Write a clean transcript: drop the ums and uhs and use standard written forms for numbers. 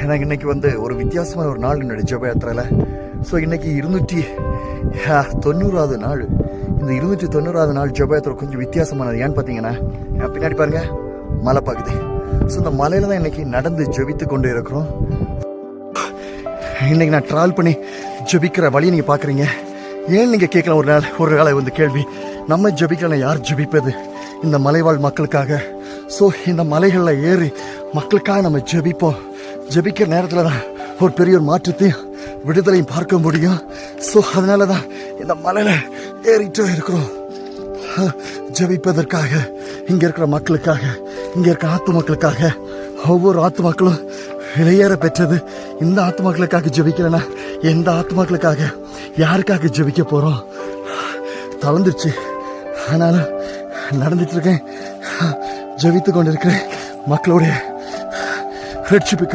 எனக்கு இன்னைக்கு ஒரு வித்தியாசமான ஒரு நாள் என்னுடைய ஜெப யாத்திரையில். ஸோ இன்னைக்கு 290வது நாள். இந்த 290வது நாள் ஜெப யாத்திரை கொஞ்சம் வித்தியாசமானது. ஏன்னு பார்த்தீங்கன்னா பின்னாடி பாருங்க, மலை பகுதி. ஸோ இந்த மலையில தான் இன்னைக்கு நடந்து ஜெபித்து கொண்டு இருக்கிறோம். இன்னைக்கு நான் ட்ராவல் பண்ணி ஜெபிக்கிற வழியை நீங்கள் பார்க்குறீங்க. ஏன் நீங்கள் கேட்கலாம் ஒரு நாளை கேள்வி, நம்ம ஜெபிக்கலாம், யார் ஜெபிப்பது? இந்த மலைவாழ் மக்களுக்காக. ஸோ இந்த மலைகளில் ஏறி மக்களுக்காக நம்ம ஜெபிப்போம். ஜெபிக்கிற நேரத்தில் தான் ஒரு பெரிய ஒரு மாற்றத்தையும் விடுதலையும் பார்க்க முடியும். ஸோ அதனால தான் இந்த மலையில் ஏறிட்டே இருக்கிறோம், ஜெபிப்பதற்காக. இங்கே இருக்கிற மக்களுக்காக, இங்கே இருக்கிற ஆத்து மக்களுக்காக. ஒவ்வொரு ஆத்து மக்களும் வெளியேற பெற்றது. இந்த ஆத்து மக்களுக்காக ஜெபிக்கலன்னா எந்த ஆத்து மக்களுக்காக, யாருக்காக ஜெபிக்க போகிறோம்? தளர்ந்துருச்சு, ஆனாலும் நடந்துட்டு இருக்கேன், ஜெபித்து கொண்டிருக்கிறேன் மக்களுடைய ரட்சிப்புக்காக.